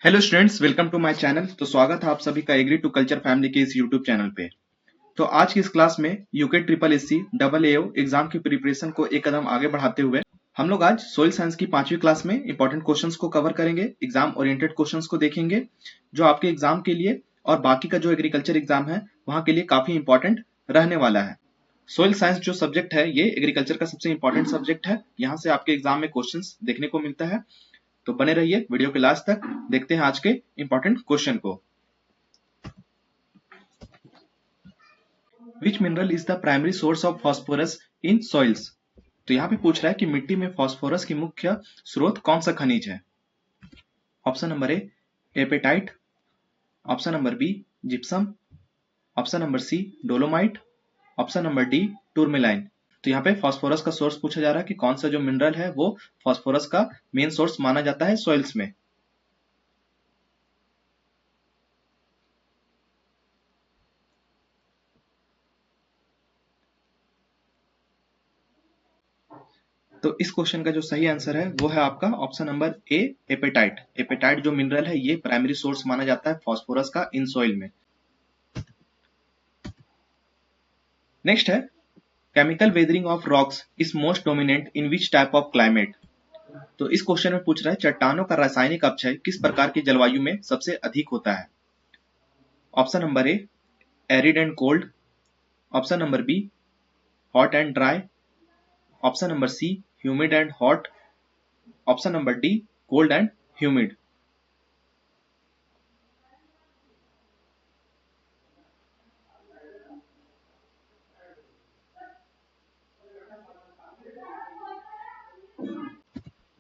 Hello students, welcome to my channel. तो स्वागत है आप सभी का एग्री टू कल्चर फैमिली के इस यूट्यूब चैनल पे। तो आज की इस क्लास में यूके ट्रिपल एससी डबल एओ एग्जाम की प्रिपरेशन को एक कदम आगे बढ़ाते हुए हम लोग आज सोइल साइंस की 5वीं क्लास में इंपॉर्टेंट क्वेश्चंस को कवर करेंगे। एग्जाम ओरिएंटेड क्वेश्चंस को देखेंगे जो आपके एग्जाम के लिए और बाकी का जो एग्रीकल्चर एग्जाम है वहां के लिए काफी इंपॉर्टेंट रहने वाला है। सोइल साइंस जो सब्जेक्ट है ये एग्रीकल्चर का सबसे इंपॉर्टेंट सब्जेक्ट है। यहाँ से आपके एग्जाम में क्वेश्चंस देखने को मिलता है। तो बने रहिए वीडियो के लास्ट तक। देखते हैं आज के इंपॉर्टेंट क्वेश्चन को। विच mineral is the primary source of phosphorus in soils. तो यहाँ पे पूछ रहा है कि मिट्टी में फास्फोरस की मुख्य स्रोत कौन सा खनिज है। Option number A apatite, option number B gypsum, option number C dolomite, option number D tourmaline. तो यहाँ पे फास्फोरस का सोर्स पूछा जा रहा है कि कौन सा जो मिनरल है वो फास्फोरस का मेन सोर्स माना जाता है सॉइल्स में। तो इस क्वेश्चन का जो सही आंसर है वो है आपका option number A apatite. Apatite जो मिनरल है ये प्राइमरी सोर्स माना जाता है फास्फोरस का इन सॉइल में। नेक्स्ट है chemical weathering of rocks is most dominant in which type of climate. तो इस क्वेश्चन में पूछ रहा है चट्टानों का रासायनिक अपक्षय किस प्रकार की जलवायु में सबसे अधिक होता है। Option number A arid and cold, option number B hot and dry, option number C humid and hot, option number D cold and humid.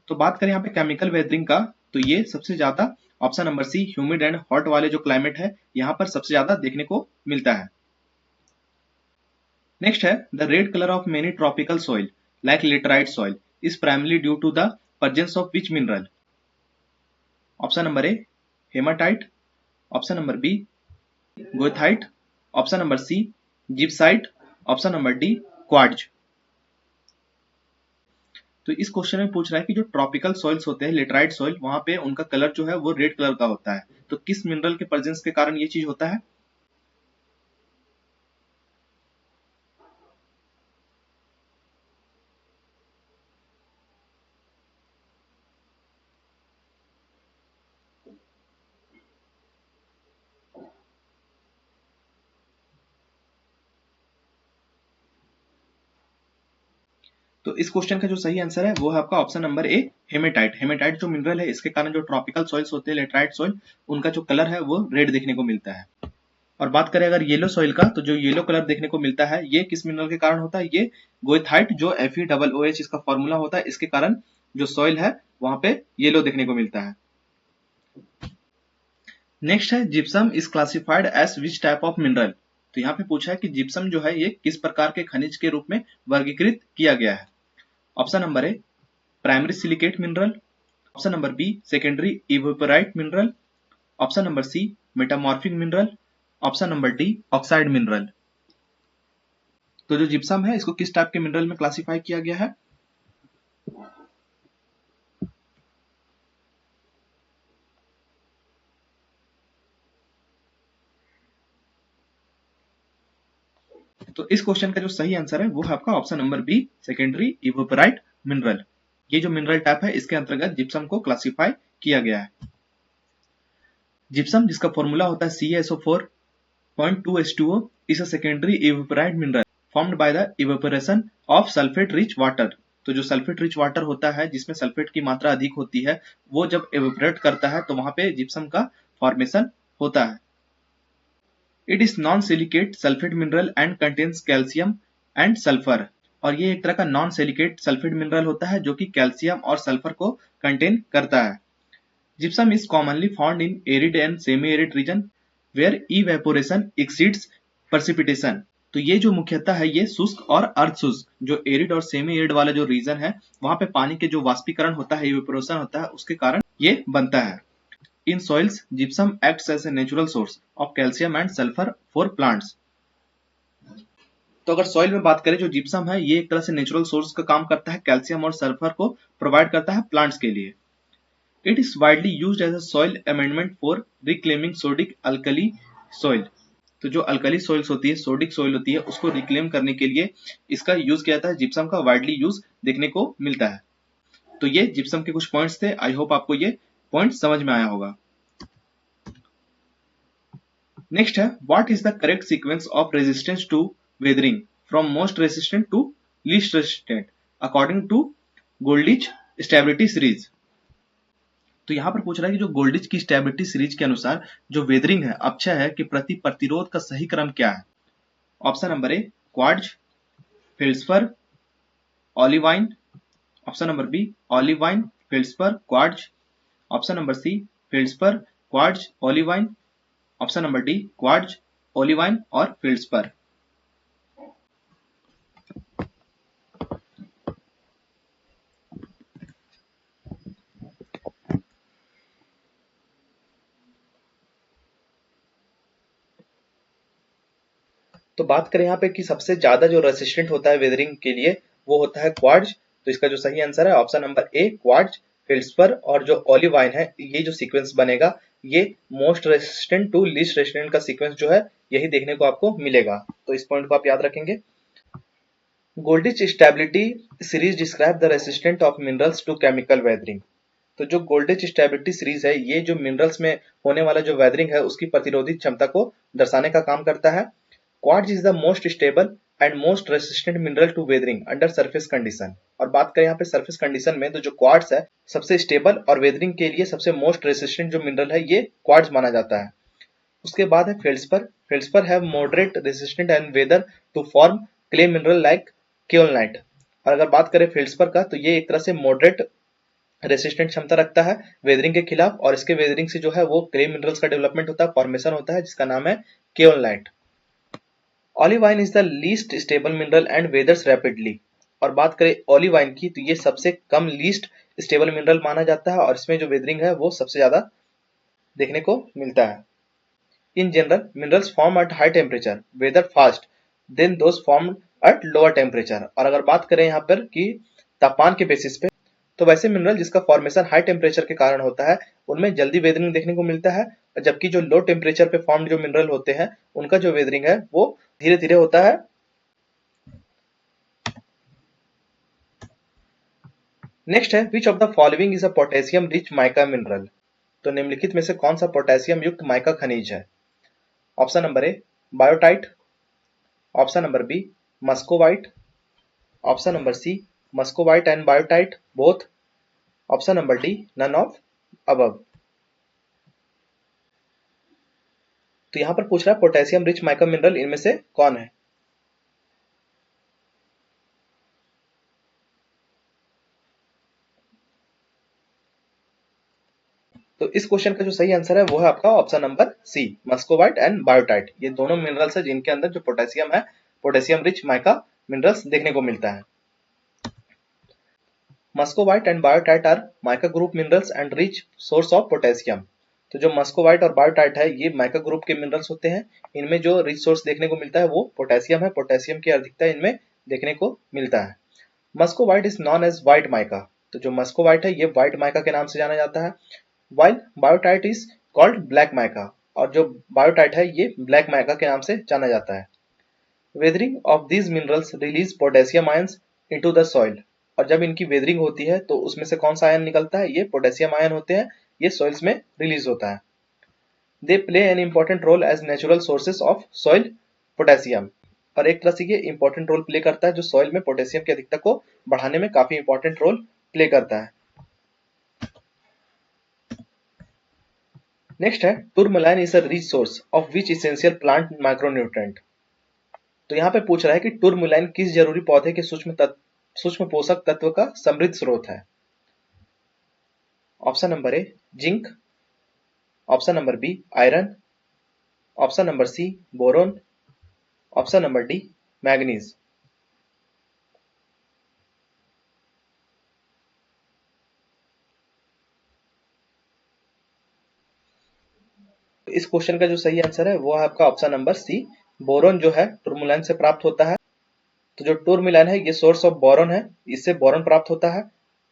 तो बात करें यहाँ पे केमिकल वेदरिंग का, तो ये सबसे ज्यादा option number C humid and hot वाले जो क्लाइमेट है यहाँ पर सबसे ज्यादा देखने को मिलता है। नेक्स्ट है the red colour of many tropical soil like laterite soil is primarily due to the presence of which mineral. Option number A hematite, option number B goethite, option number C gypsite, option number D quartz. तो इस question में पूछ रहा है कि जो tropical soils होते हैं लेटराइट सॉइल वहां पे उनका कलर जो है वो रेड कलर का होता है। तो किस मिनरल के प्रेजेंस के कारण ये चीज होता है। तो इस क्वेश्चन का जो सही आंसर है वो है आपका option number A hematite. Hematite जो मिनरल है इसके कारण जो ट्रॉपिकल सॉइल्स होते हैं लेटराइट सॉइल उनका जो कलर है वो रेड देखने को मिलता है। और बात करें अगर येलो सॉइल का, तो जो येलो कलर देखने को मिलता है ये किस मिनरल के कारण होता है। ये गोएथाइट जो FeOOH इसका फॉर्मूला होता है, इसके कारण जो सॉइल है वहां पे येलो देखने को मिलता है। नेक्स्ट है gypsum is classified as which type of mineral. तो यहाँ पे पूछा है कि जिप्सम जो है ये किस प्रकार के खनिज के रूप में वर्गीकृत किया गया है। Option number A primary silicate mineral, option number B secondary evaporite mineral, option number C metamorphic mineral, option number D oxide mineral. तो जो जिप्सम है इसको किस टाइप के मिनरल में क्लासिफाई किया गया है। तो इस क्वेश्चन का जो सही आंसर है वो है आपका option number B secondary evaporite mineral. ये जो मिनरल टाइप है इसके अंतर्गत जिप्सम को क्लासिफाई किया गया है। जिप्सम जिसका फॉर्मूला होता है CaSO4.2H2O is a secondary evaporite mineral formed by the evaporation of sulfate rich water। तो जो सल्फेट रिच वाटर होता है जिसमें सल्फेट की मात्रा अधिक होती है वो जब एवेपोरेट करता है तो वहां पे जिप्सम का फॉर्मेशन होता है। It is non silicate sulphate mineral and contains calcium and sulphur. और ये एक तरह का नॉन सिलिकेट सल्फेट मिनरल होता है जो कि कैल्शियम और सल्फर को कंटेन करता है। Gypsum is commonly found in arid and semi-arid region where evaporation exceeds precipitation। तो ये जो मुख्यतः है ये शुष्क और अर्ध शुष्क जो एरिड और सेमी एरिड वाला जो रीजन है वहां पे पानी के जो वाष्पीकरण होता है इवेपोरेशन होता है उसके कारण ये बनता है। In soils gypsum acts as a natural source of calcium and sulphur for plants. तो अगर सॉइल में बात करें जो जिप्सम है ये एक तरह से नेचुरल सोर्स का काम करता है, कैल्शियम और सल्फर को प्रोवाइड करता है प्लांट्स के लिए। It is widely used as a soil amendment for reclaiming sodic alkali soil. तो जो अल्कली सॉइल्स होती है, सोडिक सॉइल होती है, उसको रिक्लेम करने के लिए इसका यूज किया जाता है। जिप्सम का वाइडली यूज देखने को मिलता है। तो ये जिप्सम के कुछ पॉइंट्स थे। आई होप आपको ये पॉइंट समझ में आया होगा। नेक्स्ट है, what is the correct sequence of resistance to weathering from most resistant to least resistant according to Goldich stability series. तो यहां पर पूछ रहा है कि जो गोल्डिच की स्टेबिलिटी सीरीज के अनुसार जो वेदरिंग है, अपक्षय है कि प्रति प्रतिरोध का सही क्रम क्या है। Option number A quartz, feldspar, olivine. Option number B olivine, feldspar, quartz. Option number C feldspar, quartz, olivine. Option number D quartz, olivine और फेल्ड्सपर। तो बात करें यहाँ पे कि सबसे ज्यादा जो रेसिस्टेंट होता है वेदरिंग के लिए वो होता है क्वार्ट्ज। तो इसका जो सही आंसर है option number A quartz, feldspar और जो ऑलिवाइन है, ये जो सीक्वेंस बनेगा ये most resistant to least resistant का सीक्वेंस जो है यही देखने को आपको मिलेगा। तो इस पॉइंट को आप याद रखेंगे। Goldich stability series describe the resistant of minerals to chemical weathering. तो जो गोल्डिच स्टेबिलिटी सीरीज है, ये जो मिनरल्स में होने वाला जो वेदरिंग है उसकी प्रतिरोधी क्षमता को दर्शाने का काम करता है। Quartz is the most stable and most resistant mineral to weathering under surface condition. और बात करें यहाँ पे सरफेस कंडीशन में, तो जो क्वार्ट्ज है सबसे स्टेबल और वेदरिंग के लिए सबसे मोस्ट रेसिस्टेंट जो मिनरल है ये क्वार्ट्ज माना जाता है। उसके बाद है feldspar. Feldspar have moderate resistant and weather to form clay mineral like kaolinite. और अगर बात करें फेल्ड्सपर का, तो ये एक तरह से मॉडरेट रेसिस्टेंट क्षमता रखता है वेदरिंग के खिलाफ, और इसके वेदरिंग से जो है वो क्ले मिनरल्स का डेवलपमेंट होता है, फॉर्मेशन होता है, जिसका नाम है kaolinite. Olivine is the least stable mineral and weathers rapidly. और बात करें ऑलिवाइन की, तो ये सबसे कम लीस्ट स्टेबल मिनरल माना जाता है और इसमें जो वेदरिंग है वो सबसे ज्यादा देखने को मिलता है। In general minerals form at high temperature weather fast than those form at lower temperature. और अगर बात करें यहाँ पर कि तापमान के बेसिस पे, तो वैसे मिनरल जिसका फॉर्मेशन हाई टेम्परेचर के कारण होता है उनमें जल्दी वेदरिंग देखने को मिलता है, जबकि जो लो टेम्परेचर पे फॉर्म्ड जो मिनरल होते हैं उनका जो वेदरिंग है वो धीरे धीरे होता है। नेक्स्ट है, which of the following is a potassium rich mica mineral. तो निम्नलिखित में से कौन सा पोटेशियम युक्त माइका खनिज है। Option number A biotite, option number B muscovite, option number C muscovite and biotite both, option number D none of above. तो यहां पर पूछ रहा है पोटेशियम रिच माइका मिनरल इनमें से कौन है। तो इस क्वेश्चन का जो सही आंसर है वो है आपका option number C muscovite and biotite. ये दोनों मिनरल्स है जिनके अंदर जो पोटेशियम है, पोटेशियम रिच माइका मिनरल्स देखने को मिलता है। Muscovite and biotite are mica group minerals and rich source of potassium. तो जो मस्कोवाइट और बायोटाइट है ये माइका ग्रुप के मिनरल्स होते हैं। इनमें जो रिच सोर्स देखने को मिलता है वो पोटेशियम है। पोटेशियम की अधिकता इनमें देखने को मिलता है। Muscovite is known as white mica. तो जो मस्कोवाइट है ये व्हाइट माइका के नाम से जाना जाता है, while biotite is called black mica. और जो बायोटाइट है ये ब्लैक माइका के नाम से जाना जाता है। Weathering of these minerals release potassium ions into the soil. और जब इनकी वेदरिंग होती है तो उसमें से कौन सा आयन निकलता है, ये पोटेशियम आयन होते हैं, ये सॉइल्स में रिलीज होता है। They play an important role as natural sources of soil potassium. और एक तरह से ये इंपॉर्टेंट रोल प्ले करता है जो सॉइल में पोटेशियम की अधिकता को बढ़ाने में काफी इंपॉर्टेंट रोल प्ले करता है। नेक्स्ट है, tourmaline is a rich source of which essential plant micronutrient. तो यहाँ पे पूछ रहा है कि टूरमुलाइन किस जरूरी पौधे के सूक्ष्म पोषक तत्व का समृद्ध स्रोत है। Option number A zinc, option number B iron, option number C boron, option number D manganese. इस क्वेश्चन का जो सही आंसर है वो है आपका ऑप्शन नंबर सी बोरोन जो है टूरमुलाइन से प्राप्त होता है। तो जो टूरमुलाइन है ये सोर्स ऑफ बोरोन है, इससे बोरोन प्राप्त होता है।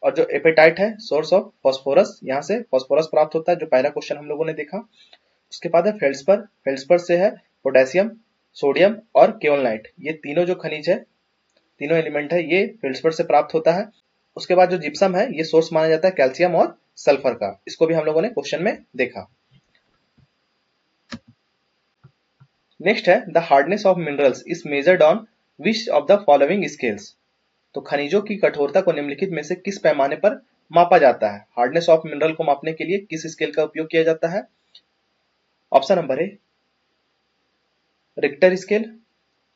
और जो एपेटाइट है सोर्स ऑफ फॉस्फोरस, यहाँ से फॉस्फोरस प्राप्त होता है, जो पहला क्वेश्चन हम लोगों ने देखा। उसके बाद है फेल्ड्सपर, फेल्ड्सपर से है पोटेशियम, सोडियम और केओलनाइट, ये तीनों जो खनिज है, तीनों एलिमेंट है, ये फेल्ड्सपर से प्राप्त होता है। उसके बाद जो जिप्सम है ये सोर्स माना जाता है कैल्शियम और सल्फर का, इसको भी हम लोगों ने क्वेश्चन में देखा। नेक्स्ट है the hardness of minerals is measured on which of the following scales. तो खनिजों की कठोरता को निम्नलिखित में से किस पैमाने पर मापा जाता है? हार्डनेस ऑफ मिनरल को मापने के लिए किस स्केल का उपयोग किया जाता है? Option number A Richter scale,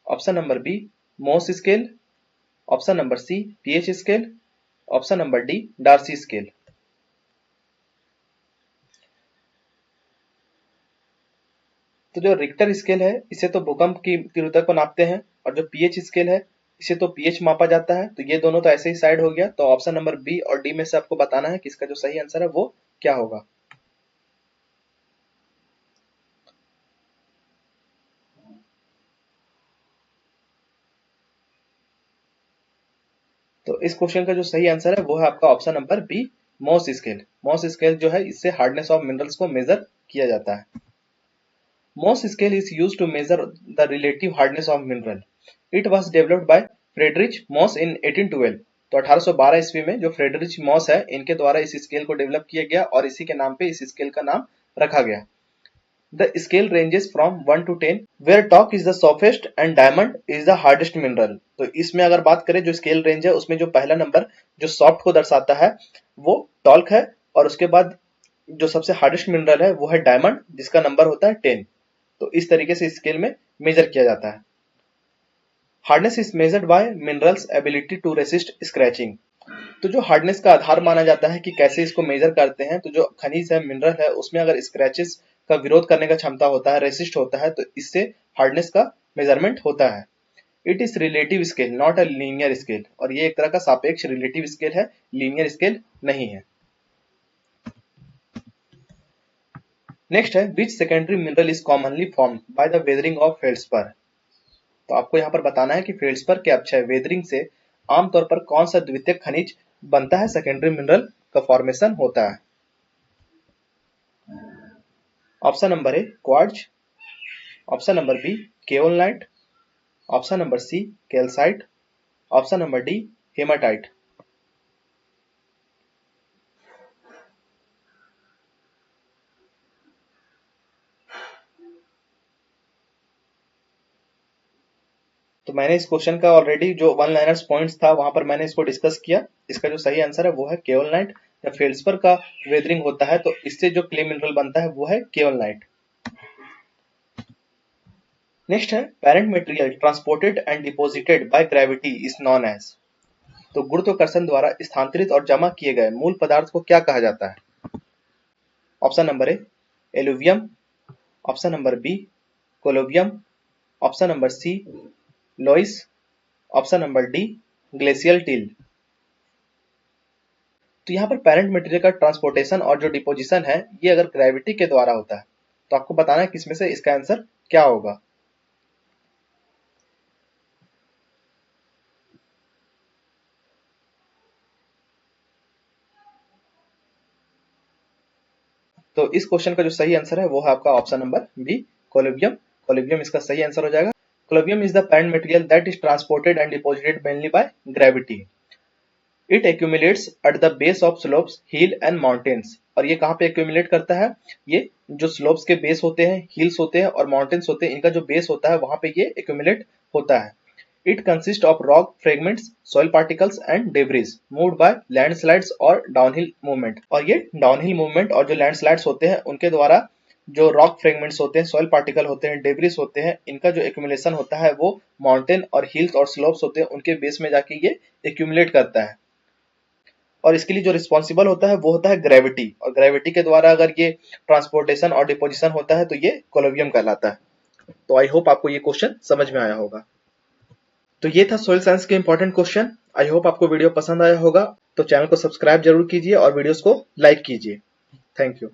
option number B Mohs scale, option number C pH scale, option number D Darcy scale. तो जो रिक्टर स्केल है इसे तो भूकंप की तीव्रता को नापते हैं, और जो पीएच स्केल है इसे तो पीएच मापा जाता है। तो ये दोनों तो ऐसे ही साइड हो गया, तो ऑप्शन नंबर बी और डी में से आपको बताना है कि इसका जो सही आंसर है वो क्या होगा। तो इस क्वेश्चन का जो सही आंसर है वो है आपका option number B Mohs scale. Mohs scale जो है इससे हार्डनेस ऑफ मिनरल्स को मेजर किया जाता है। Mohs scale is used to measure the relative hardness of mineral. It was developed by Friedrich Mohs in 1812। तो 1812 ईस्वी में जो फ्रेडरिच मॉस है इनके द्वारा इस स्केल को डेवलप किया गया और इसी के नाम पे इस स्केल का नाम रखा गया। The scale ranges from 1 to 10 where talc is the softest and diamond is the hardest mineral। तो इसमें अगर बात करें जो स्केल रेंज है उसमें जो पहला नंबर जो सॉफ्ट को दर्शाता है वो टॉल्क है, और उसके बाद जो सबसे हार्डेस्ट मिनरल है वो है डायमंड जिसका नंबर होता है 10। तो इस तरीके से स्केल में मेजर किया जाता है। Hardness is measured by mineral's ability to resist scratching. तो जो हार्डनेस का आधार माना जाता है कि कैसे इसको मेजर करते हैं, तो जो खनिज है मिनरल है उसमें अगर स्क्रैचेस का विरोध करने का क्षमता होता है, रेसिस्ट होता है, तो इससे हार्डनेस का मेजरमेंट होता है। It is relative scale not a linear scale, और ये एक तरह का सापेक्ष रिलेटिव स्केल है, लीनियर स्केल नहीं है। नेक्स्ट है which secondary mineral is commonly formed by the weathering of feldspar. तो आपको यहाँ पर बताना है कि फेल्ड्सपर के अपक्षय वेदरिंग से आमतौर पर कौन सा द्वितीयक खनिज बनता है, सेकेंडरी मिनरल का फॉर्मेशन होता है। Option number A quartz, option number B kaolinite, option number C calcite, option number D hematite. तो मैंने इस क्वेश्चन का ऑलरेडी जो वन लाइनर्स पॉइंट्स था वहां पर मैंने इसको डिस्कस किया। इसका जो सही आंसर है वो है केओलनाइट। जब फेल्ड्सपर का वेदरिंग होता है तो इससे जो क्ले मिनरल बनता है वो है केओलनाइट। नेक्स्ट है parent material transported and deposited by gravity is known as. तो गुरुत्वाकर्षण द्वारा स्थानांतरित और जमा किए गए मूल पदार्थ को क्या कहा जाता है? Option number A alluvium, option number B colluvium, option number C loess, option number D glacial till. तो यहाँ पर पेरेंट मटेरियल का ट्रांसपोर्टेशन और जो डिपोजिशन है ये अगर ग्रेविटी के द्वारा होता है तो आपको बताना है किसमें से इसका आंसर क्या होगा। तो इस क्वेश्चन का जो सही आंसर है वो है आपका option number B colluvium. Colluvium इसका सही आंसर हो जाएगा। Colluvium is the parent material that is transported and deposited mainly by gravity. It accumulates at the base of slopes hill and mountains. और ये कहाँ पे एक्यूमुलेट करता है? ये जो स्लोप्स के बेस होते हैं, हिल्स होते हैं और माउंटेन्स होते हैं, इनका जो बेस होता है वहां पे ये एक्यूमुलेट होता है। It consist of rock fragments, soil particles and debris moved by landslides और डाउनहिल मूवमेंट। और ये डाउनहिल मूवमेंट और जो लैंडस्लाइड्स होते हैं उनके द्वारा जो रॉक फ्रेगमेंट्स होते हैं, सॉइल पार्टिकल होते हैं, डेब्रिज होते हैं, इनका जो एक्यूमुलेशन होता है वो माउंटेन और हिल्स और स्लोप्स होते हैं उनके बेस में जाके ये एक्यूमुलेट करता है। और इसके लिए जो रिस्पॉन्सिबल होता है वो होता है ग्रेविटी, और ग्रेविटी के द्वारा अगर ये ट्रांसपोर्टेशन और डिपोजिशन होता है तो ये कोलोबियम कहलाता है। तो आई होप आपको ये क्वेश्चन समझ में आया होगा। तो ये था सोइल साइंस के इंपॉर्टेंट क्वेश्चन। आई होप आपको वीडियो पसंद आया होगा। तो चैनल को सब्सक्राइब जरूर कीजिए और वीडियोस को लाइक कीजिए। Thank you.